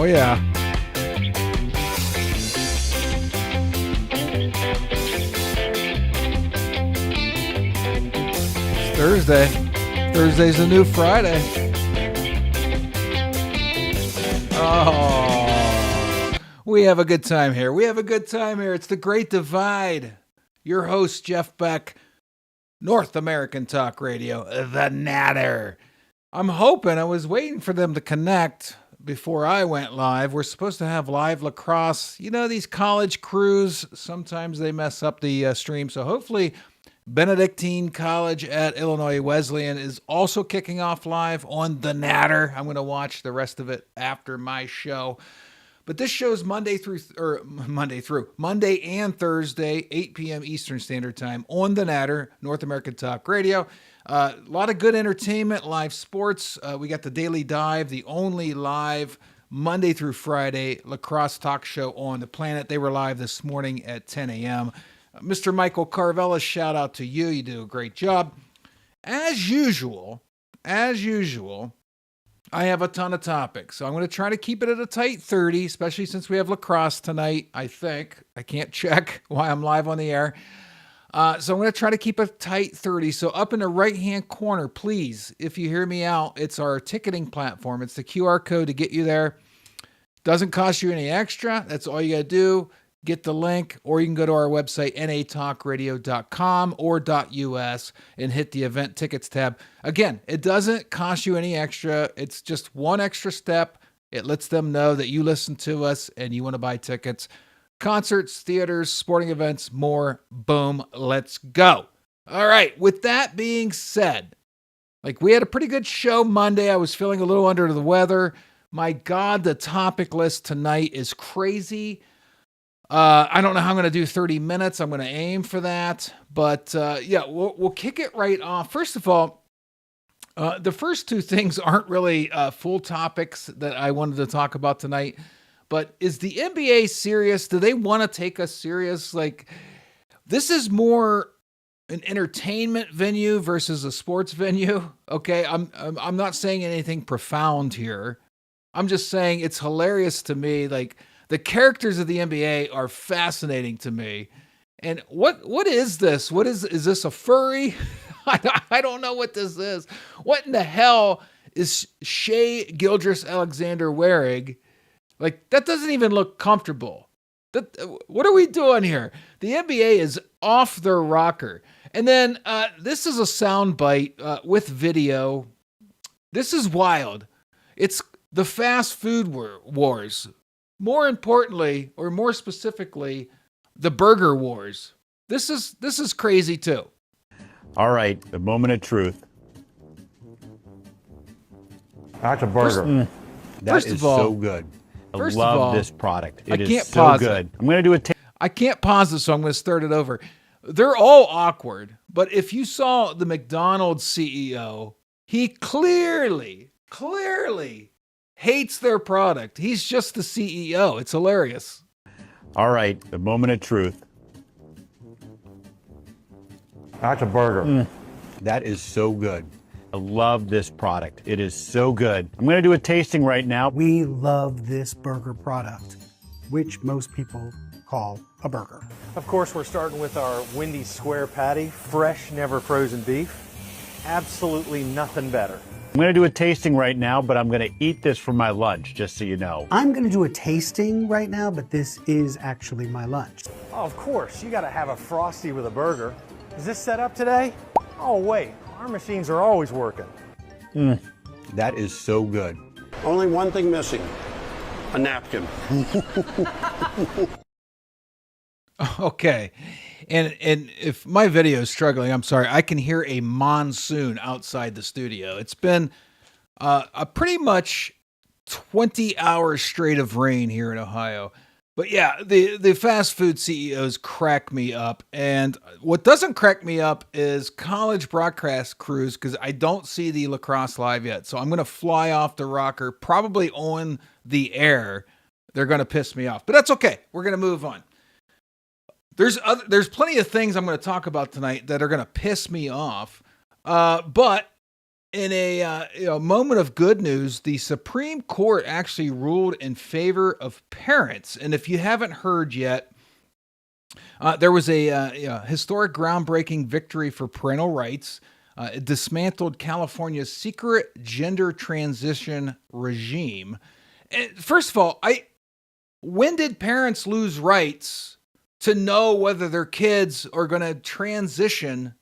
yeah. It's Thursday. Thursday's the new Friday. Oh, we have a good time here. It's the Great Divide. Your host, Jeff Beck, North American Talk Radio, The Natter. I was waiting for them to connect before I went live. We're supposed to have live lacrosse. You know, these college crews, sometimes they mess up the stream. So hopefully Benedictine College at Illinois Wesleyan is also kicking off live on The Natter. I'm going to watch the rest of it after my show. But this show's Monday and Thursday, 8 p.m. Eastern Standard Time on The Natter, North American Talk Radio. A lot of good entertainment, live sports. We got the Daily Dive, the only live Monday through Friday lacrosse talk show on the planet. They were live this morning at 10 a.m. Mr. Michael Carvella, shout out to you. You do a great job. As usual, I have a ton of topics, so I'm going to try to keep it at a tight 30, especially since we have lacrosse tonight, I think. I can't check while I'm live on the air. So I'm going to try to keep a tight 30. So up in the right-hand corner, please, if you hear me out, it's our ticketing platform. It's the QR code to get you there. Doesn't cost you any extra. That's all you got to do. Get the link, or you can go to our website, natalkradio.com or .us, and hit the event tickets tab. Again, it doesn't cost you any extra. It's just one extra step. It lets them know that you listen to us and you want to buy tickets. Concerts, theaters, sporting events, more. Boom, let's go. All right, with that being said, we had a pretty good show Monday. I was feeling a little under the weather. My God, the topic list tonight is crazy. I don't know how I'm going to do 30 minutes. I'm going to aim for that. But we'll kick it right off. First of all, the first two things aren't really full topics that I wanted to talk about tonight. But is the NBA serious? Do they want to take us serious? This is more an entertainment venue versus a sports venue. Okay, I'm not saying anything profound here. I'm just saying it's hilarious to me. The characters of the NBA are fascinating to me. And what is this? Is this a furry? I don't know what this is. What in the hell is Shea Gilgeous-Alexander wearing? That doesn't even look comfortable. What are we doing here? The NBA is off their rocker. And then this is a soundbite with video. This is wild. It's the fast food wars. More importantly, or more specifically, the burger wars. This is crazy too. All right, the moment of truth. That's a burger. That is so good. I love this product. It is so good. I'm going to do I can't pause it, so I'm going to start it over. They're all awkward, but if you saw the McDonald's CEO, he clearly hates their product. He's just the CEO. It's hilarious. All right, the moment of truth. That's a burger. That is so good. I love this product. It is so good. I'm going to do a tasting right now. We love this burger product, which most people call a burger. Of course, we're starting with our Wendy Square patty, fresh, never frozen beef. Absolutely nothing better. I'm going to do a tasting right now, but I'm going to eat this for my lunch, just so you know. I'm going to do a tasting right now, but this is actually my lunch. Oh, of course, you got to have a Frosty with a burger. Is this set up today? Oh, wait, our machines are always working. That is so good. Only one thing missing, a napkin. Okay. And if my video is struggling, I'm sorry. I can hear a monsoon outside the studio. It's been a pretty much 20 hours straight of rain here in Ohio. But yeah, the fast food CEOs crack me up. And what doesn't crack me up is college broadcast crews, because I don't see the lacrosse live yet. So I'm going to fly off the rocker, probably on the air. They're going to piss me off. But that's okay. We're going to move on. There's plenty of things I'm going to talk about tonight that are going to piss me off. But in a moment of good news, the Supreme Court actually ruled in favor of parents. And if you haven't heard yet, there was a historic groundbreaking victory for parental rights. It dismantled California's secret gender transition regime. And first of all, when did parents lose rights to know whether their kids are going to transition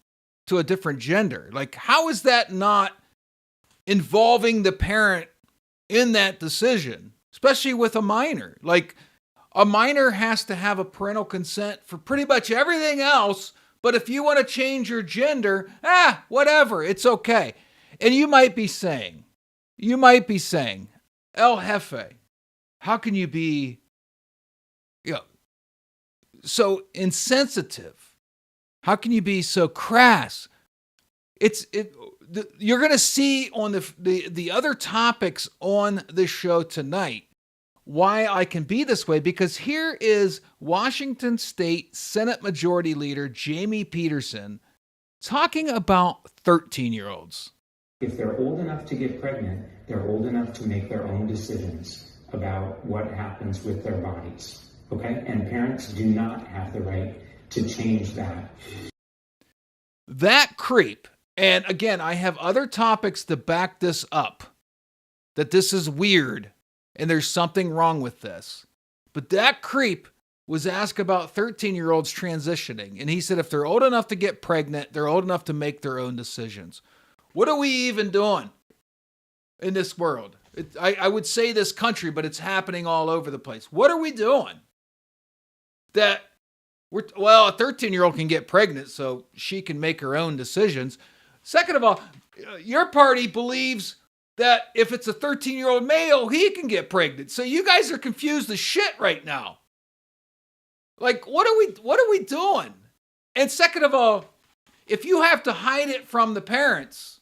to a different gender? Like, how is that not involving the parent in that decision, especially with a minor? Like, a minor has to have a parental consent for pretty much everything else, but if you want to change your gender, whatever, it's okay. And you might be saying, El Jefe, how can you be so insensitive? How can you be so crass? You're going to see on the other topics on this show tonight why I can be this way, because here is Washington State Senate Majority Leader Jamie Peterson talking about 13-year-olds. If they're old enough to get pregnant, they're old enough to make their own decisions about what happens with their bodies. Okay? And parents do not have the right to change that. That creep, and again, I have other topics to back this up, that this is weird and there's something wrong with this. But that creep was asked about 13-year-olds transitioning. And he said if they're old enough to get pregnant, they're old enough to make their own decisions. What are we even doing in this world? I would say this country, but it's happening all over the place. What are we doing? A 13-year-old can get pregnant so she can make her own decisions. Second of all, your party believes that if it's a 13-year-old male, he can get pregnant. So you guys are confused as shit right now. Like, what are we doing? And second of all, if you have to hide it from the parents,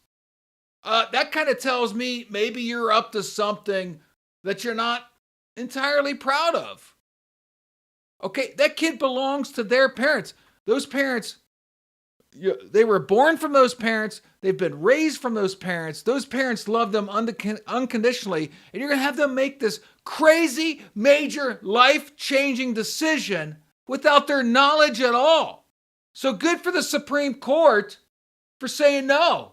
that kind of tells me maybe you're up to something that you're not entirely proud of. Okay, that kid belongs to their parents. Those parents, they were born from those parents. They've been raised from those parents. Those parents love them unconditionally. And you're going to have them make this crazy, major, life-changing decision without their knowledge at all. So good for the Supreme Court for saying no.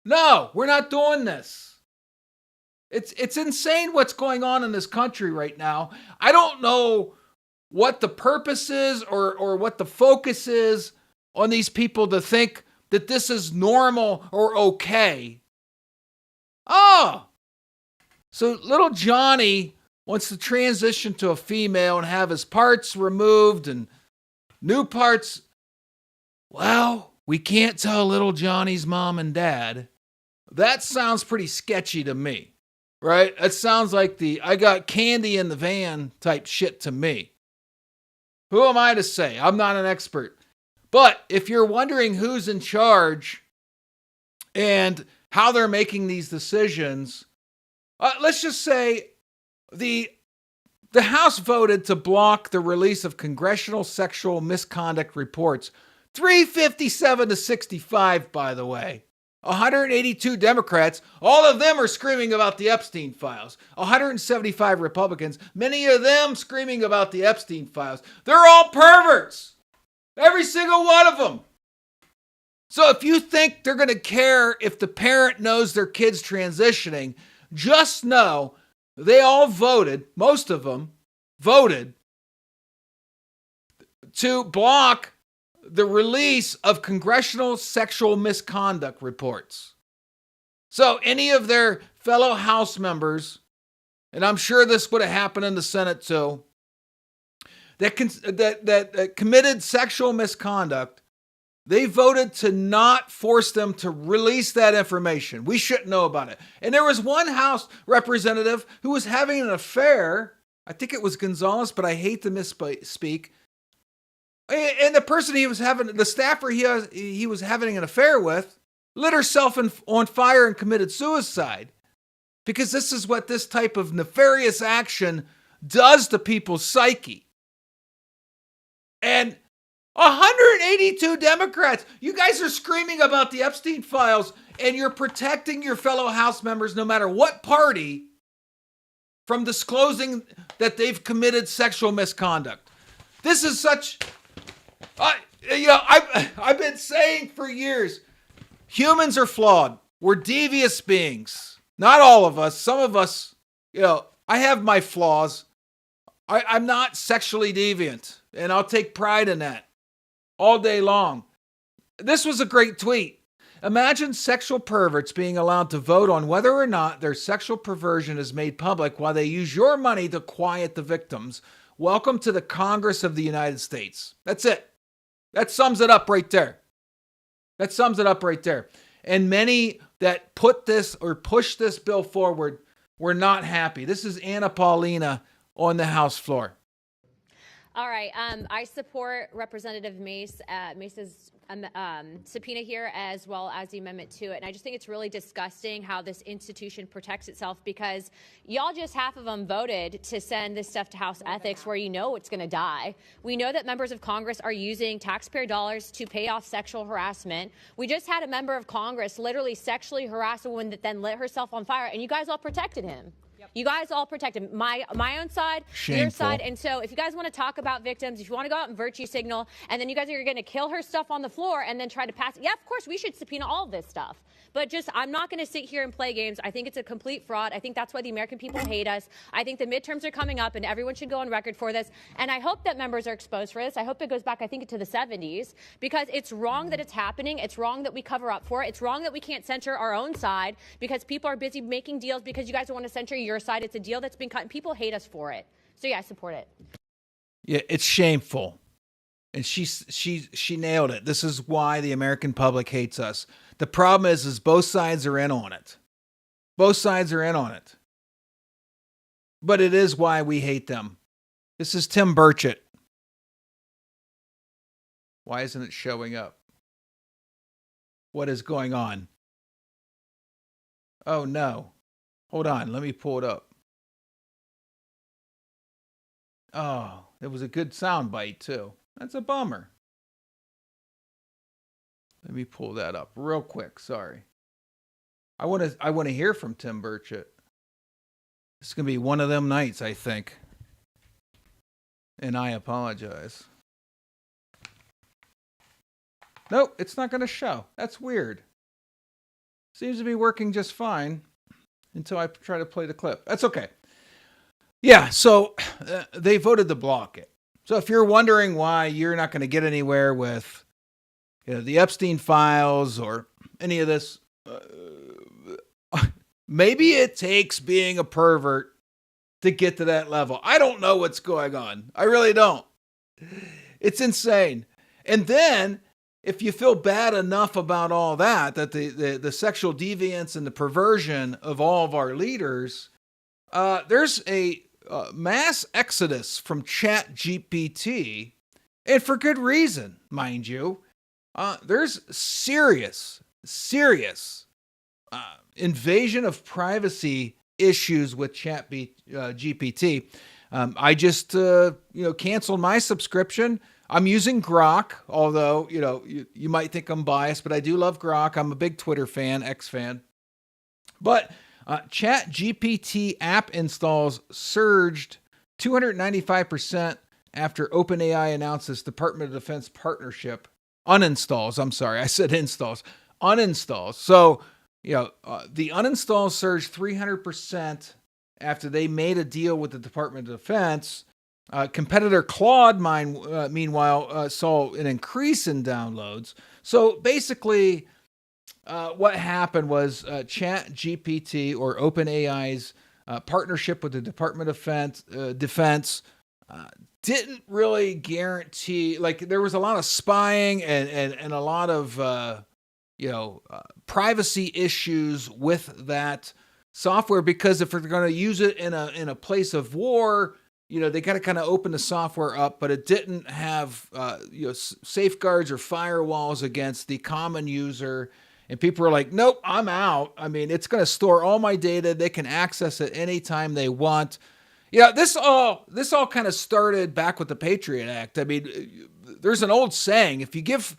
No, we're not doing this. It's insane what's going on in this country right now. I don't know what the purpose is or what the focus is on these people to think that this is normal or okay. Oh, so little Johnny wants to transition to a female and have his parts removed and new parts. Well, we can't tell little Johnny's mom and dad. That sounds pretty sketchy to me, right? That sounds like the I got candy in the van type shit to me. Who am I to say? I'm not an expert. But if you're wondering who's in charge and how they're making these decisions, let's just say the House voted to block the release of congressional sexual misconduct reports. 357 to 65, by the way. 182 Democrats, all of them are screaming about the Epstein files. 175 Republicans, many of them screaming about the Epstein files. They're all perverts. Every single one of them. So if you think they're going to care if the parent knows their kid's transitioning, just know they all voted, most of them voted, to block the release of congressional sexual misconduct reports. So any of their fellow House members, and I'm sure this would have happened in the Senate too, that committed sexual misconduct, they voted to not force them to release that information. We shouldn't know about it. And there was one House representative who was having an affair. I think it was Gonzalez, but I hate to misspeak. And the person he was having, the staffer he was having an affair with, lit herself on fire and committed suicide. Because this is what this type of nefarious action does to people's psyche. And 182 Democrats. You guys are screaming about the Epstein files, and you're protecting your fellow House members, no matter what party, from disclosing that they've committed sexual misconduct. This is such... I've been saying for years, humans are flawed. We're devious beings. Not all of us. Some of us, I have my flaws. I'm not sexually deviant, and I'll take pride in that all day long. This was a great tweet. Imagine sexual perverts being allowed to vote on whether or not their sexual perversion is made public while they use your money to quiet the victims. Welcome to the Congress of the United States. That's it. That sums it up right there. And many that put this or push this bill forward were not happy. This is Anna Paulina on the House floor. All right. I support Representative Mace's subpoena here, as well as the amendment to it. And I just think it's really disgusting how this institution protects itself, because y'all, just half of them voted to send this stuff to House Ethics, where it's going to die. We know that members of Congress are using taxpayer dollars to pay off sexual harassment. We just had a member of Congress literally sexually harass a woman that then lit herself on fire, and you guys all protected him. You guys all protected my own side, Shameful. your side. And so if you guys want to talk about victims, if you want to go out and virtue signal, and then you guys are going to kill her stuff on the floor and then try to pass it. Yeah, of course, we should subpoena all of this stuff. But I'm not going to sit here and play games. I think it's a complete fraud. I think that's why the American people hate us. I think the midterms are coming up, and everyone should go on record for this. And I hope that members are exposed for this. I hope it goes back, to the 70s, because it's wrong that it's happening. It's wrong that we cover up for it. It's wrong that we can't censor our own side because people are busy making deals because you guys don't want to censor your side. It's a deal that's been cut, and people hate us for it. So yeah, I support it. Yeah, it's shameful. And she nailed it. This is why the American public hates us. The problem is both sides are in on it. Both sides are in on it. But it is why we hate them. This is Tim Burchett. Why isn't it showing up? What is going on? Oh no. Hold on, let me pull it up. Oh, it was a good sound bite too. That's a bummer. Let me pull that up real quick. Sorry. I want to hear from Tim Burchett. It's going to be one of them nights, I think. And I apologize. Nope, it's not going to show. That's weird. Seems to be working just fine until I try to play the clip. That's okay. Yeah, so they voted to block it. So if you're wondering why you're not going to get anywhere with the Epstein files or any of this, maybe it takes being a pervert to get to that level. I don't know what's going on. I really don't. It's insane. And then if you feel bad enough about all that the sexual deviance and the perversion of all of our leaders, there's a mass exodus from ChatGPT, and for good reason, mind you. There's serious invasion of privacy issues with ChatGPT. I just canceled my subscription. I'm using Grok, although you might think I'm biased, but I do love Grok. I'm a big Twitter fan, X fan. But ChatGPT app installs surged 295% after OpenAI announced this Department of Defense partnership. Uninstalls. I'm sorry, I said installs. Uninstalls. So, the uninstalls surged 300% after they made a deal with the Department of Defense. Competitor Claude, meanwhile, saw an increase in downloads. So basically, what happened was ChatGPT, or OpenAI's partnership with the Department of Defense, didn't really guarantee, there was a lot of spying and a lot of, privacy issues with that software, because if they're going to use it in a place of war, they got to kind of open the software up, but it didn't have, safeguards or firewalls against the common user. And people were like, nope, I'm out. I mean, it's going to store all my data. They can access it anytime they want. This all kind of started back with the Patriot Act. I mean, there's an old saying, if you give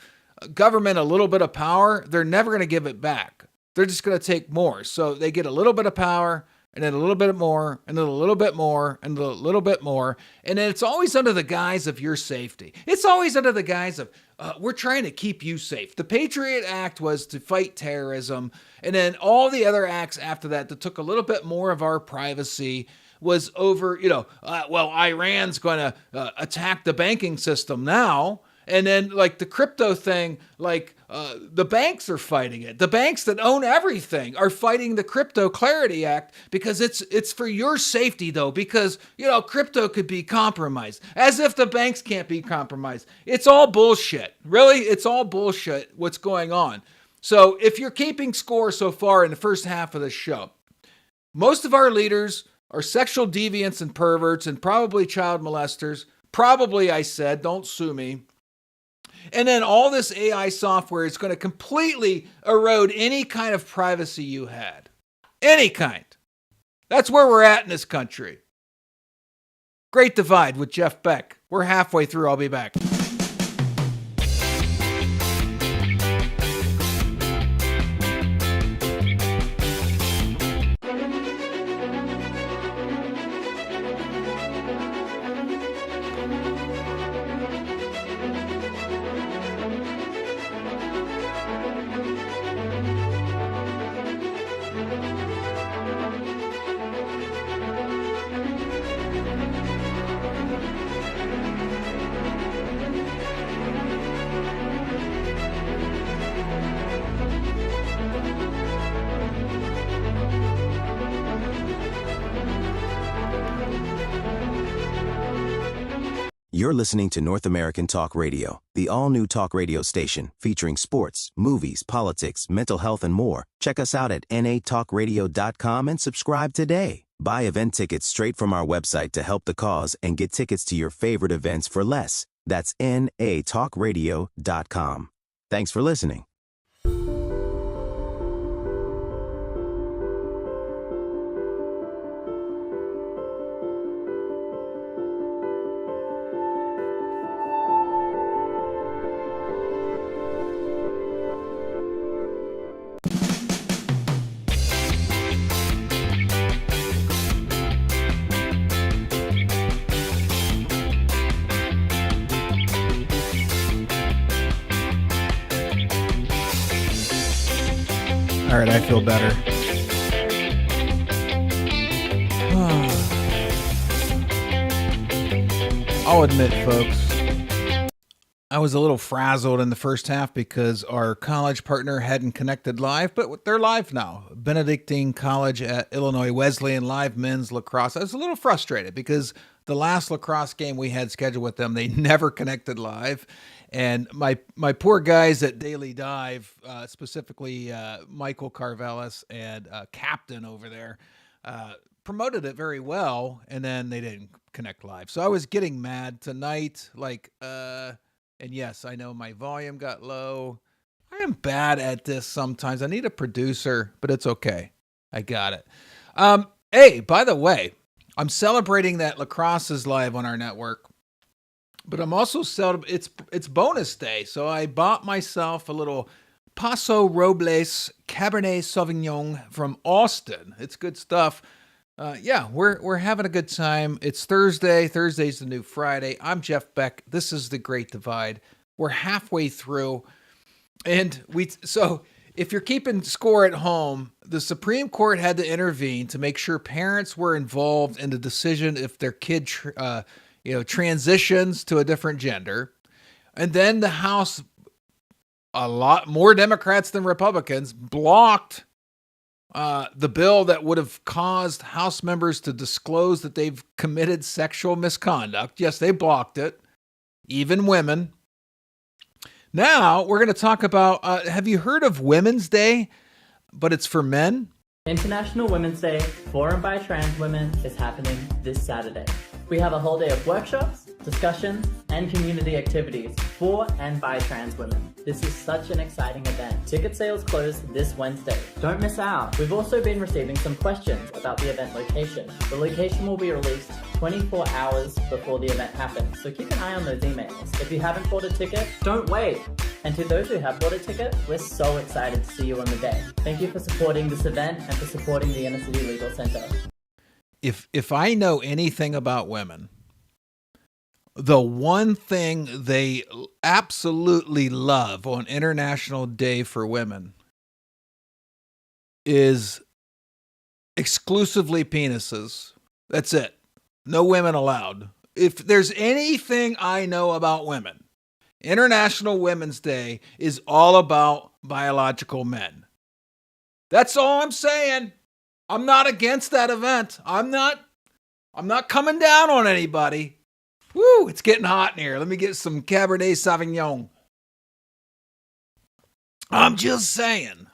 government a little bit of power, they're never going to give it back. They're just going to take more. So they get a little bit of power, and then a little bit more, and then a little bit more, and a little bit more. And then it's always under the guise of your safety. It's always under the guise of, we're trying to keep you safe. The Patriot Act was to fight terrorism. And then all the other acts after that took a little bit more of our privacy was over, well, Iran's going to attack the banking system now. And then like the crypto thing, like the banks are fighting it. The banks that own everything are fighting the Crypto Clarity Act because it's for your safety though, because, crypto could be compromised, as if the banks can't be compromised. It's all bullshit. Really, it's all bullshit what's going on. So if you're keeping score so far in the first half of the show, most of our leaders are sexual deviants and perverts and probably child molesters. Probably, I said, don't sue me. And then all this AI software is going to completely erode any kind of privacy you had. Any kind. That's where we're at in this country. Great Divide with Jeff Beck. We're halfway through. I'll be back. You're listening to North American Talk Radio, the all-new talk radio station featuring sports, movies, politics, mental health, and more. Check us out at natalkradio.com and subscribe today. Buy event tickets straight from our website to help the cause and get tickets to your favorite events for less. That's natalkradio.com. Thanks for listening. All right, I feel better. I'll admit, folks, I was a little frazzled in the first half because our college partner hadn't connected live, but they're live now. Benedictine College at Illinois Wesleyan live men's lacrosse. I was a little frustrated because the last lacrosse game we had scheduled with them, they never connected live. And my poor guys at Daily Dive, specifically Michael Carvelis and Captain over there, promoted it very well, and then they didn't connect live. So I was getting mad tonight, and yes, I know my volume got low. I am bad at this sometimes. I need a producer, but it's okay. I got it. Hey, by the way, I'm celebrating that lacrosse is live on our network. But I'm also it's bonus day, so I bought myself a little Paso Robles Cabernet Sauvignon from Austin. It's good stuff. We're having a good time. It's Thursday. Thursday's the new Friday. I'm Jeff Beck. This is The Great Divide. We're halfway through, and so if you're keeping score at home, the Supreme Court had to intervene to make sure parents were involved in the decision if their kid transitions to a different gender. And then the House, a lot more Democrats than Republicans, blocked the bill that would have caused House members to disclose that they've committed sexual misconduct. Yes, they blocked it. Even women. Now, we're going to talk about, have you heard of Women's Day, but it's for men? International Women's Day, for and by trans women, is happening this Saturday. We have a whole day of workshops, discussions, and community activities for and by trans women. This is such an exciting event. Ticket sales close this Wednesday. Don't miss out. We've also been receiving some questions about the event location. The location will be released 24 hours before the event happens, so keep an eye on those emails. If you haven't bought a ticket, don't wait. And to those who have bought a ticket, we're so excited to see you on the day. Thank you for supporting this event and for supporting the Inner City Legal Center. If I know anything about women, the one thing they absolutely love on International Day for Women is exclusively penises. That's it. No women allowed. If there's anything I know about women, International Women's Day is all about biological men. That's all I'm saying. I'm not against that event. I'm not coming down on anybody. Woo, it's getting hot in here. Let me get some Cabernet Sauvignon. I'm just saying.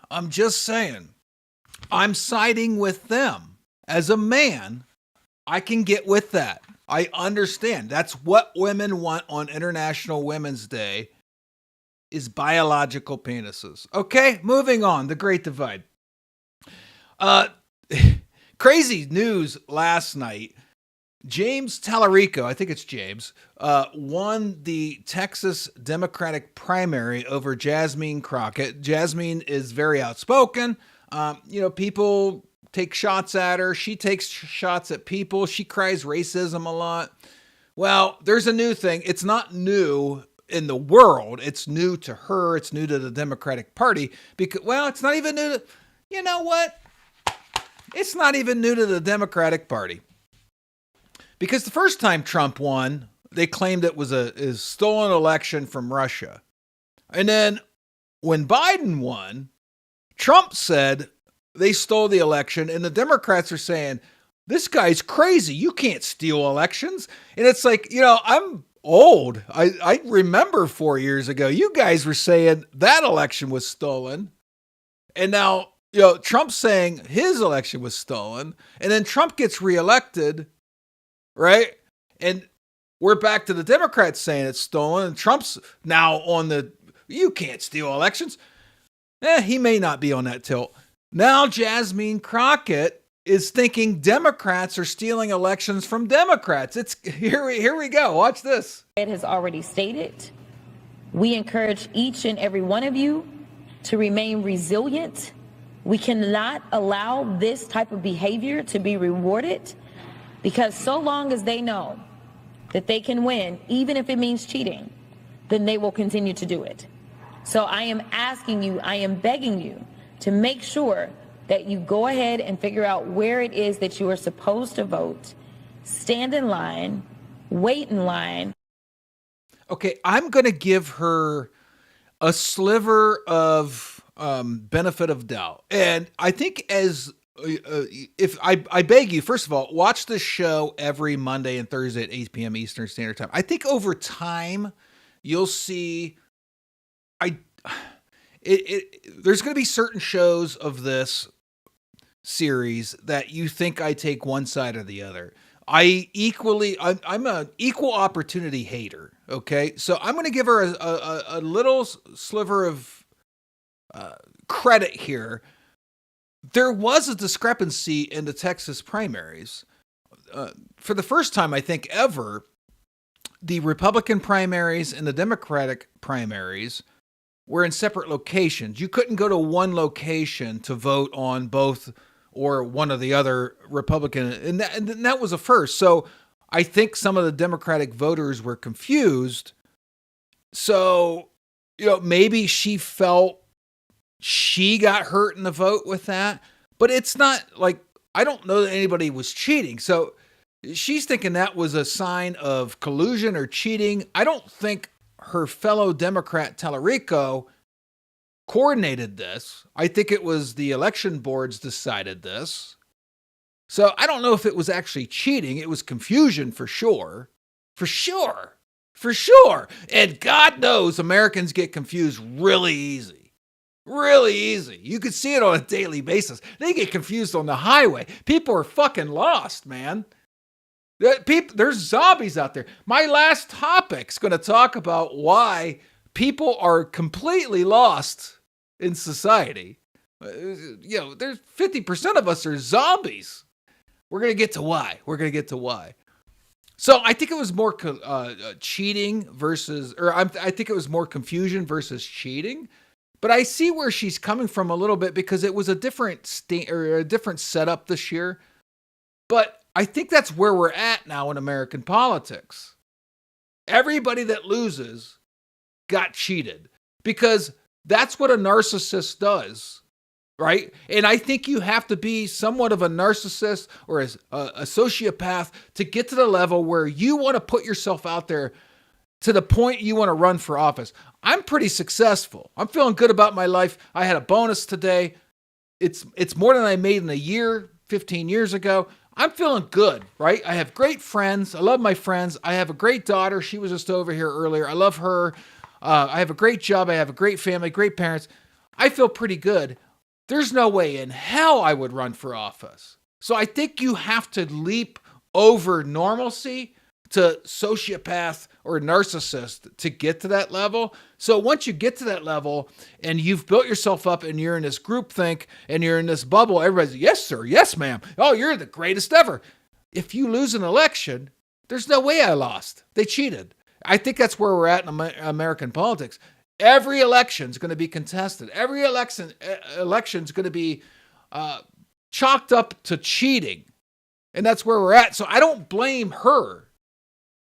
I'm siding with them. As a man, I can get with that. I understand. That's what women want on International Women's Day is biological penises. Okay, moving on. The Great Divide. Crazy news last night. James Tallarico, I think it's James, won the Texas Democratic primary over Jasmine Crockett. Jasmine is very outspoken. People take shots at her. She takes shots at people. She cries racism a lot. Well, there's a new thing. It's not new in the world. It's new to her. It's new to the Democratic Party. It's not even new to, you know what? It's not even new to the Democratic Party. Because the first time Trump won, they claimed it was a stolen election from Russia. And then when Biden won, Trump said they stole the election, and the Democrats are saying, this guy's crazy. You can't steal elections. And it's like, I'm old. I remember 4 years ago, you guys were saying that election was stolen. And now, Trump's saying his election was stolen. And then Trump gets reelected, right? And we're back to the Democrats saying it's stolen. And Trump's now on you can't steal elections. He may not be on that tilt. Now Jasmine Crockett is thinking Democrats are stealing elections from Democrats. Here we go. Watch this. It has already stated, we encourage each and every one of you to remain resilient. We cannot allow this type of behavior to be rewarded, because so long as they know that they can win, even if it means cheating, then they will continue to do it. So I am asking you, I am begging you to make sure that you go ahead and figure out where it is that you are supposed to vote, stand in line, wait in line. Okay, I'm going to give her a sliver of benefit of doubt. And I think if I beg you, first of all, watch this show every Monday and Thursday at 8 p.m. Eastern Standard Time. I think over time, you'll see there's going to be certain shows of this series that you think I take one side or the other. I'm an equal opportunity hater. Okay. So I'm going to give her a little sliver of credit here. There was a discrepancy in the Texas primaries. For the first time, I think ever, the Republican primaries and the Democratic primaries were in separate locations. You couldn't go to one location to vote on both or one or the other Republican. And that was a first. So I think some of the Democratic voters were confused. So, maybe she felt she got hurt in the vote with that. But it's not like, I don't know that anybody was cheating. So she's thinking that was a sign of collusion or cheating. I don't think her fellow Democrat Tallarico coordinated this. I think it was the election boards decided this. So I don't know if it was actually cheating. It was confusion for sure. For sure. And God knows Americans get confused really easy. Really easy. You could see it on a daily basis. They get confused on the highway. People are fucking lost, man. There's zombies out there. My last topic's going to talk about why people are completely lost in society. There's 50% of us are zombies. We're going to get to why. So I think it was more cheating versus, I think it was more confusion versus cheating. But I see where she's coming from a little bit because it was a different setup this year. But I think that's where we're at now in American politics. Everybody that loses got cheated because that's what a narcissist does, right? And I think you have to be somewhat of a narcissist or a sociopath to get to the level where you want to put yourself out there to the point you want to run for office. I'm pretty successful. I'm feeling good about my life. I had a bonus today. It's more than I made in a year, 15 years ago. I'm feeling good, right? I have great friends. I love my friends. I have a great daughter. She was just over here earlier. I love her. I have a great job. I have a great family, great parents. I feel pretty good. There's no way in hell I would run for office. So I think you have to leap over normalcy to sociopath or narcissist to get to that level. So once you get to that level and you've built yourself up and you're in this groupthink and you're in this bubble, everybody's, yes, sir. Yes, ma'am. Oh, you're the greatest ever. If you lose an election, there's no way I lost. They cheated. I think that's where we're at in American politics. Every election is going to be contested. Every election is going to be chalked up to cheating. And that's where we're at. So I don't blame her.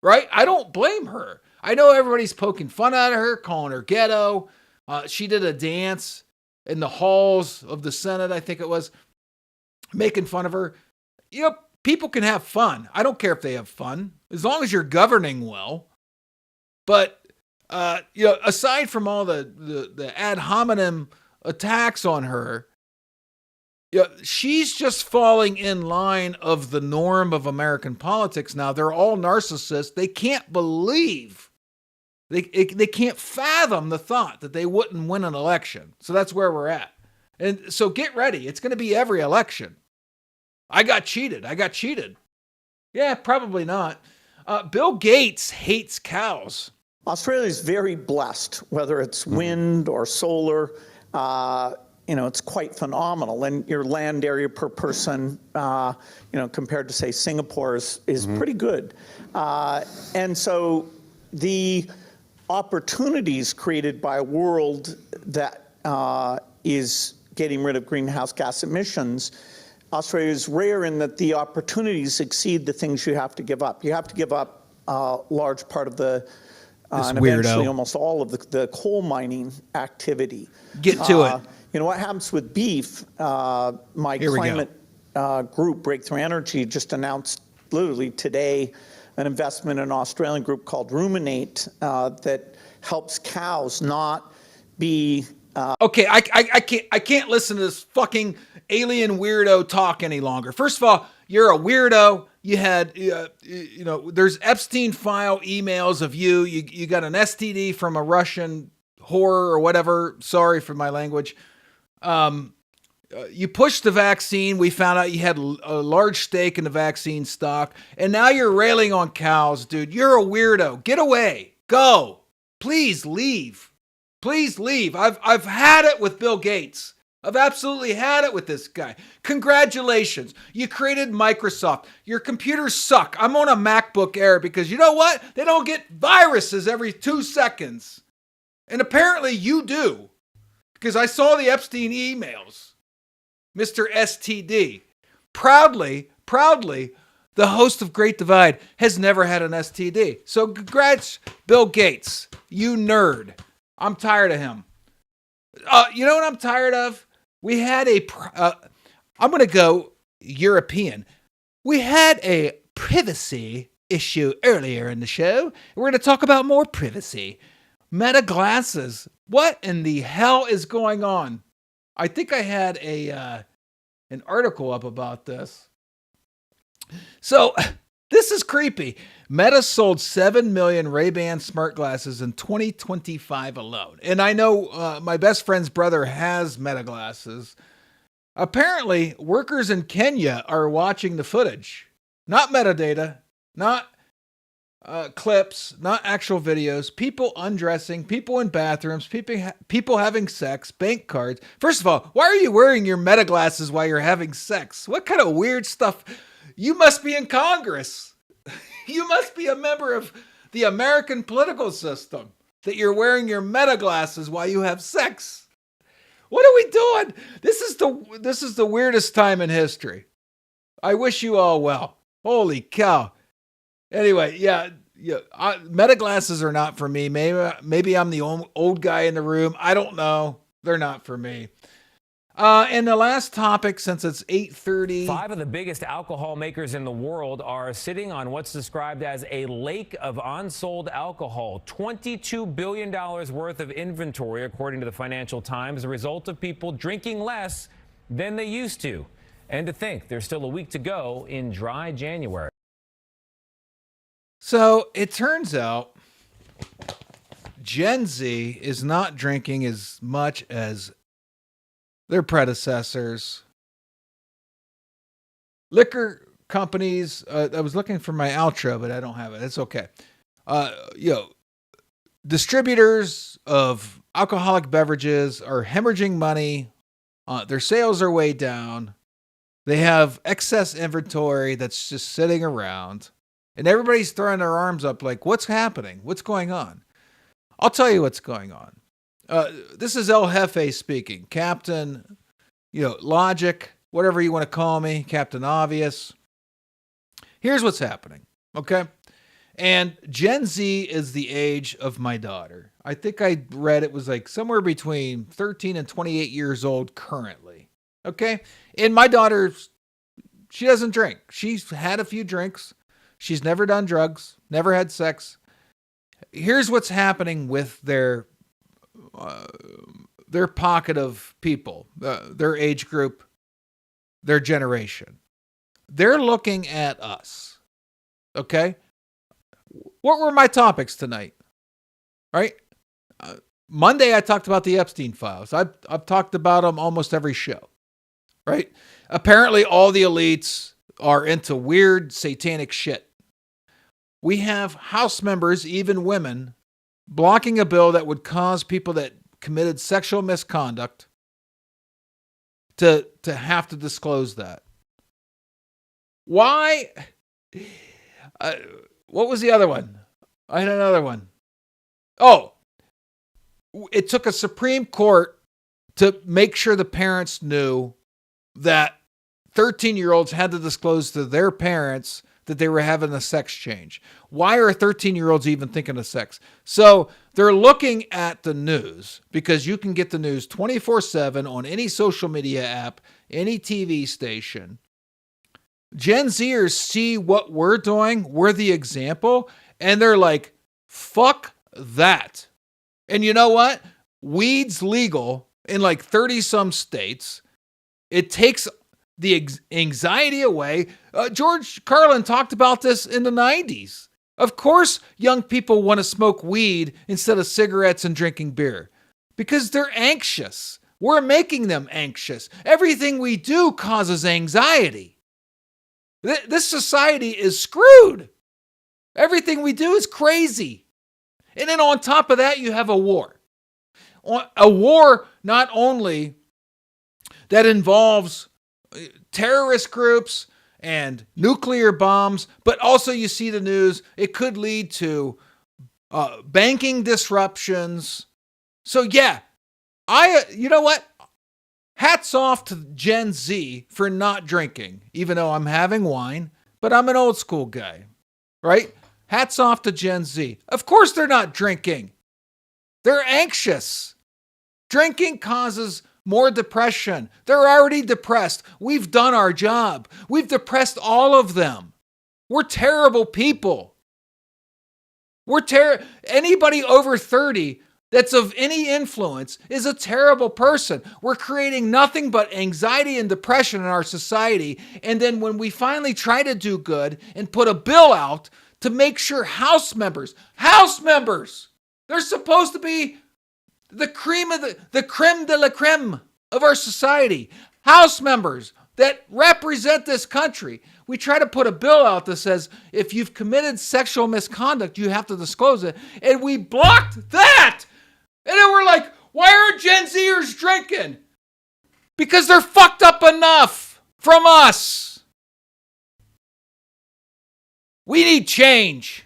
Right? I don't blame her. I know everybody's poking fun at her, calling her ghetto. She did a dance in the halls of the Senate, I think it was, making fun of her. People can have fun. I don't care if they have fun, as long as you're governing well. But, aside from all the ad hominem attacks on her, she's just falling in line of the norm of American politics now. They're all narcissists. They can't believe, they can't fathom the thought that they wouldn't win an election. So that's where we're at. And so get ready. It's going to be every election. I got cheated. Yeah, probably not. Bill Gates hates cows. Australia is very blessed, whether it's wind or solar. It's quite phenomenal. And your land area per person, compared to, say, Singapore is pretty good. And so the opportunities created by a world that is getting rid of greenhouse gas emissions, Australia is rare in that the opportunities exceed the things you have to give up. You have to give up a large part of the, and eventually almost all of the coal mining activity. Get to it. What happens with beef, my climate group, Breakthrough Energy, just announced literally today an investment in an Australian group called Ruminate that helps cows not be... Okay, I can't listen to this fucking alien weirdo talk any longer. First of all, you're a weirdo. You had, there's Epstein file emails of you. You got an STD from a Russian whore or whatever. Sorry for my language. You pushed the vaccine. We found out you had a large stake in the vaccine stock. And now you're railing on cows, dude. You're a weirdo. Get away. Go. Please leave. Please leave. I've had it with Bill Gates. I've absolutely had it with this guy. Congratulations. You created Microsoft. Your computers suck. I'm on a MacBook Air because you know what? They don't get viruses every 2 seconds. And apparently you do. Because I saw the Epstein emails. Mr. STD. Proudly, the host of Great Divide has never had an STD. So congrats, Bill Gates. You nerd. I'm tired of him. You know what I'm tired of? We had I'm going to go European. We had a privacy issue earlier in the show. We're going to talk about more privacy. Meta glasses. What in the hell is going on? I think I had an article up about this. So this is creepy. Meta sold 7 million Ray-Ban smart glasses in 2025 alone. And I know my best friend's brother has Meta glasses. Apparently, workers in Kenya are watching the footage. Not metadata. not clips, not actual videos, people undressing, people in bathrooms, people having sex, bank cards. First of all, why are you wearing your meta glasses while you're having sex? What kind of weird stuff? You must be in Congress. You must be a member of the American political system that you're wearing your meta glasses while you have sex. What are we doing? This is the weirdest time in history. I wish you all well. Holy cow. Anyway, yeah, meta glasses are not for me. Maybe I'm the old guy in the room. I don't know. They're not for me. And the last topic, since it's 8:30. 5 of the biggest alcohol makers in the world are sitting on what's described as a lake of unsold alcohol. $22 billion worth of inventory, according to the Financial Times, a result of people drinking less than they used to. And to think there's still a week to go in dry January. So it turns out Gen Z is not drinking as much as their predecessors. Liquor companies, I was looking for my outro, but I don't have it. It's okay. Distributors of alcoholic beverages are hemorrhaging money. Their sales are way down. They have excess inventory that's just sitting around. And everybody's throwing their arms up like, what's happening? What's going on? I'll tell you what's going on. This is El Jefe speaking. Captain, Logic, whatever you want to call me, Captain Obvious. Here's what's happening, okay? And Gen Z is the age of my daughter. I think I read it was like somewhere between 13 and 28 years old currently, okay? And my daughter, she doesn't drink. She's had a few drinks. She's never done drugs, never had sex. Here's what's happening with their pocket of people, their age group, their generation. They're looking at us. Okay? What were my topics tonight? Right? Monday, I talked about the Epstein files. I've talked about them almost every show. Right? Apparently, all the elites are into weird satanic shit. We have House members, even women, blocking a bill that would cause people that committed sexual misconduct to have to disclose that. Why? What was the other one? I had another one. Oh, it took a Supreme Court to make sure the parents knew that 13-year-olds had to disclose to their parents that they were having a sex change. Why are 13-year-olds even thinking of sex? So they're looking at the news because you can get the news 24/7 on any social media app, any TV station. Gen Zers see what we're doing. We're the example. And they're like, fuck that. And you know what? Weed's legal in like 30 some states. It takes the anxiety away. George Carlin talked about this in the 90s. Of course, young people want to smoke weed instead of cigarettes and drinking beer because they're anxious. We're making them anxious. Everything we do causes anxiety. This society is screwed. Everything we do is crazy. And then on top of that, you have a war. A war not only that involves terrorist groups and nuclear bombs, but also you see the news, it could lead to banking disruptions. So yeah, you know what? Hats off to Gen Z for not drinking, even though I'm having wine, but I'm an old school guy, right? Hats off to Gen Z. Of course they're not drinking. They're anxious. Drinking causes more depression. They're already depressed. We've done our job. We've depressed all of them. We're terrible people. Anybody over 30 that's of any influence is a terrible person. We're creating nothing but anxiety and depression in our society. And then when we finally try to do good and put a bill out to make sure House members, they're supposed to be the creme de la creme of our society. House members, that represent this country. We try to put a bill out that says if you've committed sexual misconduct, you have to disclose it. And we blocked that. And then we're like, why aren't Gen Zers drinking? Because they're fucked up enough from us. We need change.